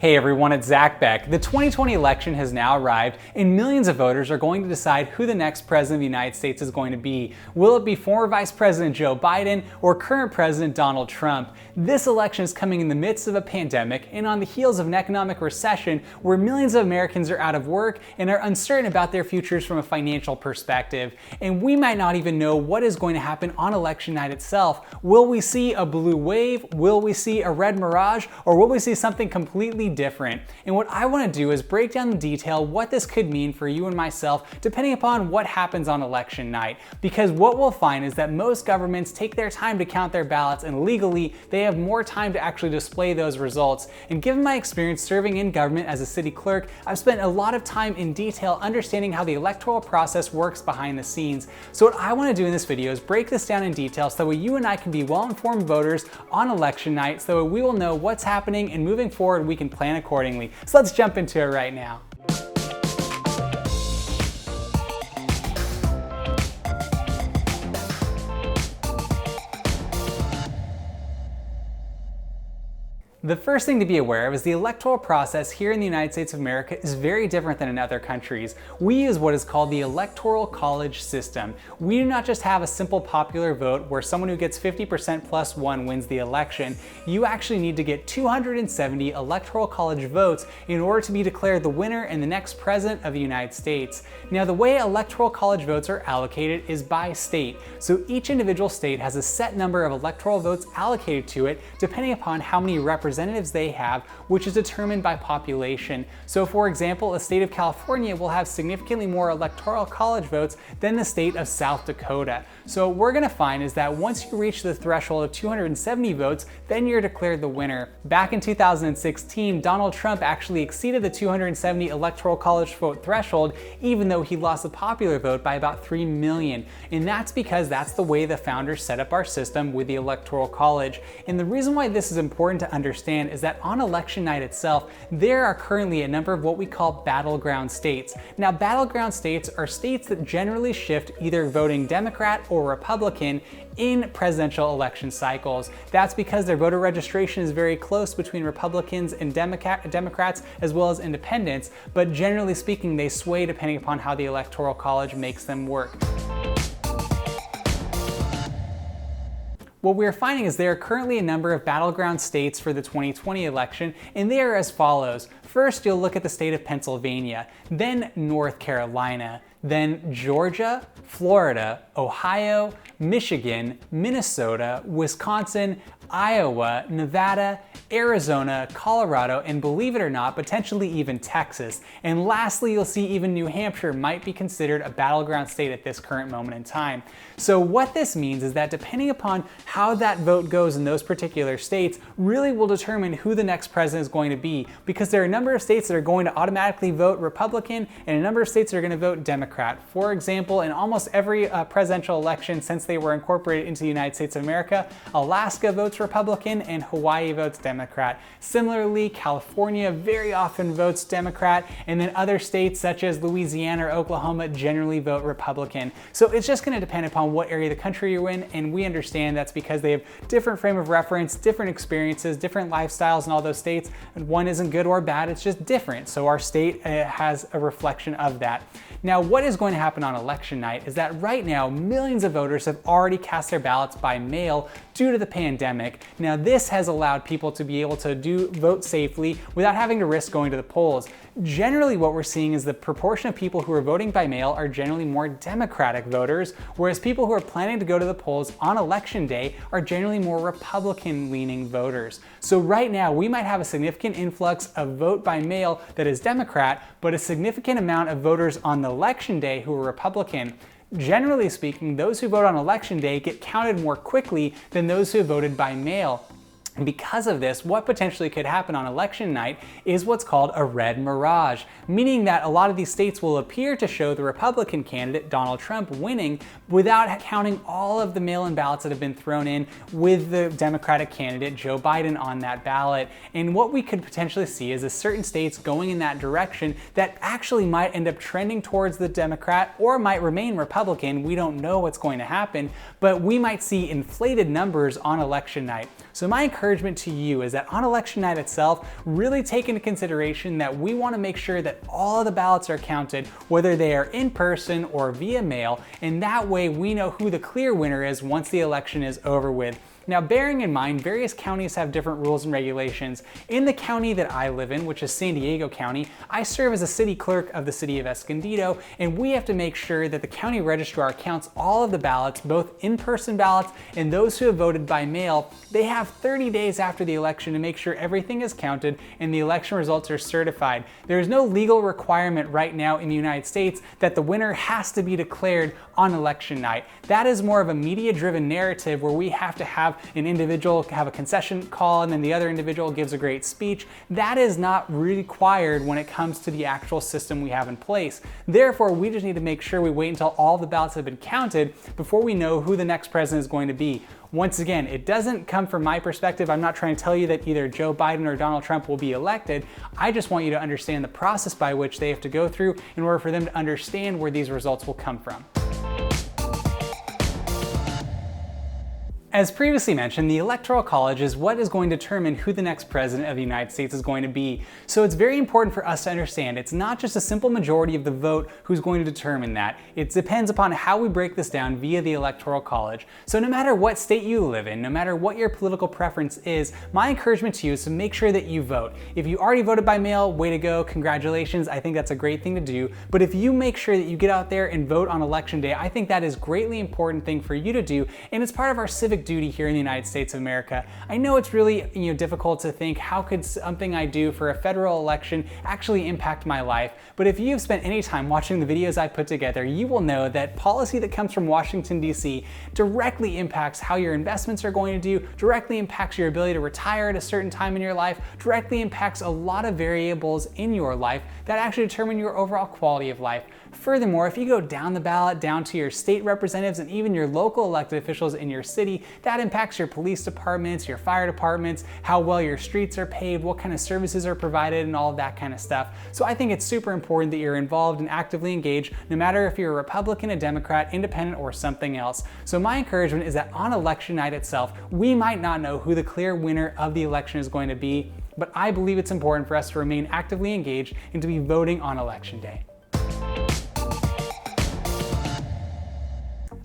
Hey everyone, it's Zack Beck. The 2020 election has now arrived, and millions of voters are going to decide who the next president of the United States is going to be. Will it be former Vice President Joe Biden or current President Donald Trump? This election is coming in the midst of a pandemic and on the heels of an economic recession where millions of Americans are out of work and are uncertain about their futures from a financial perspective. And we might not even know what is going to happen on election night itself. Will we see a blue wave? Will we see a red mirage? Or will we see something completely different? And what I want to do is break down in detail what this could mean for you and myself depending upon what happens on election night. Because what we'll find is that most governments take their time to count their ballots, and legally they have more time to actually display those results. And given my experience serving in government as a city clerk, I've spent a lot of time in detail understanding how the electoral process works behind the scenes. So what I want to do in this video is break this down in detail so that you and I can be well-informed voters on election night, so that we will know what's happening, and moving forward we can plan accordingly. So let's jump into it right now. The first thing to be aware of is the electoral process here in the United States of America is very different than in other countries. We use what is called the Electoral College system. We do not just have a simple popular vote where someone who gets 50% plus one wins the election. You actually need to get 270 Electoral College votes in order to be declared the winner and the next president of the United States. Now, the way Electoral College votes are allocated is by state. So each individual state has a set number of electoral votes allocated to it depending upon how many representatives they have, which is determined by population. So for example, the state of California will have significantly more electoral college votes than the state of South Dakota. So what we're going to find is that once you reach the threshold of 270 votes, then you're declared the winner. Back in 2016, Donald Trump actually exceeded the 270 electoral college vote threshold, even though he lost the popular vote by about 3 million. And that's because that's the way the founders set up our system with the electoral college. And the reason why this is important to understand is that on election night itself, there are currently a number of what we call battleground states. Now, battleground states are states that generally shift either voting Democrat or Republican in presidential election cycles. That's because their voter registration is very close between Republicans and Democrats as well as independents, but generally speaking, they sway depending upon how the Electoral College makes them work. What we're finding is there are currently a number of battleground states for the 2020 election, and they are as follows. First, you'll look at the state of Pennsylvania, then North Carolina, then Georgia, Florida, Ohio, Michigan, Minnesota, Wisconsin, Iowa, Nevada, Arizona, Colorado, and believe it or not, potentially even Texas. And lastly, you'll see even New Hampshire might be considered a battleground state at this current moment in time. So what this means is that depending upon how that vote goes in those particular states really will determine who the next president is going to be, because there are a number of states that are going to automatically vote Republican and a number of states that are going to vote Democrat. For example, in almost every presidential election since they were incorporated into the United States of America, Alaska votes Republican and Hawaii votes Democrat. Similarly, California very often votes Democrat, and then other states such as Louisiana or Oklahoma generally vote Republican. So it's just going to depend upon what area of the country you're in, and we understand that's because they have different frame of reference, different experiences, different lifestyles in all those states. And one isn't good or bad, it's just different. So our state has a reflection of that. Now, what is going to happen on election night is that right now, millions of voters have already cast their ballots by mail due to the pandemic. Now, this has allowed people to be able to vote safely without having to risk going to the polls. Generally, what we're seeing is the proportion of people who are voting by mail are generally more Democratic voters, whereas people who are planning to go to the polls on election day are generally more Republican-leaning voters. So right now, we might have a significant influx of vote by mail that is Democrat, but a significant amount of voters on the election day who are Republican. Generally speaking, those who vote on election day get counted more quickly than those who voted by mail. And because of this, what potentially could happen on election night is what's called a red mirage, meaning that a lot of these states will appear to show the Republican candidate, Donald Trump, winning without counting all of the mail-in ballots that have been thrown in with the Democratic candidate, Joe Biden, on that ballot. And what we could potentially see is certain states going in that direction that actually might end up trending towards the Democrat or might remain Republican. We don't know what's going to happen, but we might see inflated numbers on election night. So my encouragement encouragement to you is that on election night itself, really take into consideration that we want to make sure that all of the ballots are counted, whether they are in person or via mail, and that way we know who the clear winner is once the election is over with. Now, bearing in mind, various counties have different rules and regulations. In the county that I live in, which is San Diego County, I serve as a city clerk of the city of Escondido, and we have to make sure that the county registrar counts all of the ballots, both in-person ballots and those who have voted by mail. They have 30 days after the election to make sure everything is counted and the election results are certified. There is no legal requirement right now in the United States that the winner has to be declared on election night. That is more of a media-driven narrative where we have to have an individual have a concession call and then the other individual gives a great speech. That is not required when it comes to the actual system we have in place. Therefore, we just need to make sure we wait until all the ballots have been counted before we know who the next president is going to be. Once again, it doesn't come from my perspective. I'm not trying to tell you that either Joe Biden or Donald Trump will be elected. I just want you to understand the process by which they have to go through in order for them to understand where these results will come from. As previously mentioned, the Electoral College is what is going to determine who the next president of the United States is going to be. So it's very important for us to understand it's not just a simple majority of the vote who's going to determine that. It depends upon how we break this down via the Electoral College. So no matter what state you live in, no matter what your political preference is, my encouragement to you is to make sure that you vote. If you already voted by mail, way to go, congratulations. I think that's a great thing to do. But if you make sure that you get out there and vote on election day, I think that is a greatly important thing for you to do, and it's part of our civic duty here in the United States of America. I know it's really difficult to think, how could something I do for a federal election actually impact my life? But if you've spent any time watching the videos I put together, you will know that policy that comes from Washington, D.C. directly impacts how your investments are going to do, directly impacts your ability to retire at a certain time in your life, directly impacts a lot of variables in your life that actually determine your overall quality of life. Furthermore, if you go down the ballot, down to your state representatives and even your local elected officials in your city, that impacts your police departments, your fire departments, how well your streets are paved, what kind of services are provided, and all of that kind of stuff. So I think it's super important that you're involved and actively engaged, no matter if you're a Republican, a Democrat, independent, or something else. So my encouragement is that on election night itself, we might not know who the clear winner of the election is going to be, but I believe it's important for us to remain actively engaged and to be voting on election day.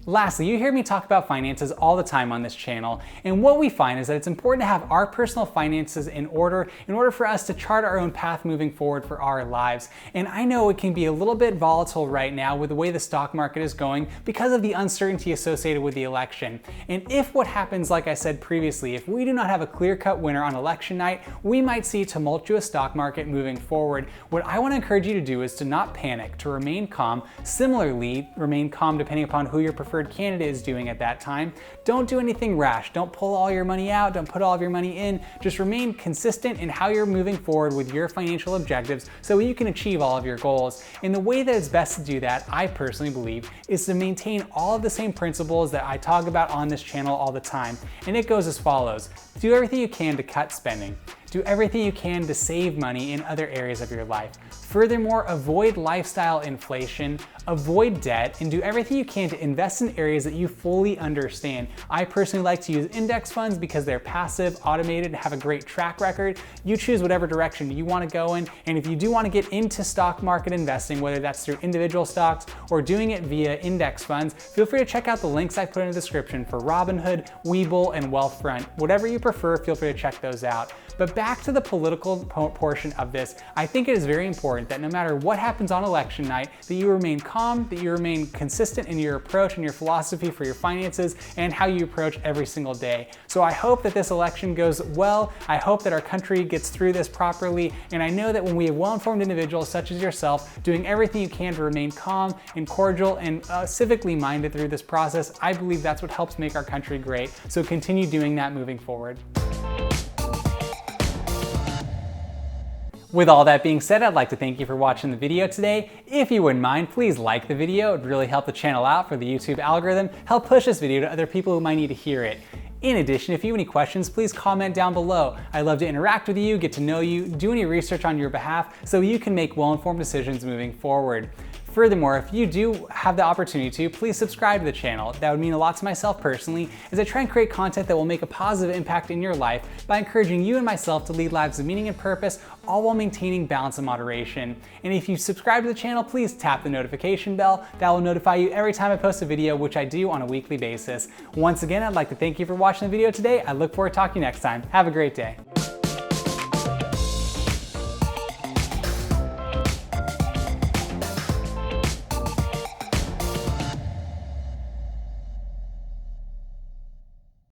Lastly, you hear me talk about finances all the time on this channel, and what we find is that it's important to have our personal finances in order for us to chart our own path moving forward for our lives. And I know it can be a little bit volatile right now with the way the stock market is going because of the uncertainty associated with the election. And if what happens, like I said previously, if we do not have a clear-cut winner on election night, we might see a tumultuous stock market moving forward. What I want to encourage you to do is to not panic, to remain calm. Similarly, remain calm depending upon who your preferred candidate is doing at that time. Don't do anything rash. Don't pull all your money out. Don't put all of your money in. Just remain consistent in how you're moving forward with your financial objectives so you can achieve all of your goals. And the way that it's best to do that, I personally believe, is to maintain all of the same principles that I talk about on this channel all the time. And it goes as follows. Do everything you can to cut spending. Do everything you can to save money in other areas of your life. Furthermore, avoid lifestyle inflation, avoid debt, and do everything you can to invest in areas that you fully understand. I personally like to use index funds because they're passive, automated, and have a great track record. You choose whatever direction you want to go in, and if you do want to get into stock market investing, whether that's through individual stocks or doing it via index funds, feel free to check out the links I put in the description for Robinhood, WeBull, and Wealthfront. Whatever you prefer, feel free to check those out. But back to the political portion of this, I think it is very important that no matter what happens on election night, that you remain calm, that you remain consistent in your approach and your philosophy for your finances and how you approach every single day. So I hope that this election goes well. I hope that our country gets through this properly. And I know that when we have well-informed individuals such as yourself doing everything you can to remain calm and cordial and civically minded through this process, I believe that's what helps make our country great. So continue doing that moving forward. With all that being said, I'd like to thank you for watching the video today. If you wouldn't mind, please like the video. It would really help the channel out for the YouTube algorithm, help push this video to other people who might need to hear it. In addition, if you have any questions, please comment down below. I love to interact with you, get to know you, do any research on your behalf so you can make well-informed decisions moving forward. Furthermore, if you do have the opportunity to, please subscribe to the channel. That would mean a lot to myself personally, as I try and create content that will make a positive impact in your life by encouraging you and myself to lead lives of meaning and purpose, all while maintaining balance and moderation. And if you subscribe to the channel, please tap the notification bell. That will notify you every time I post a video, which I do on a weekly basis. Once again, I'd like to thank you for watching the video today. I look forward to talking to you next time. Have a great day.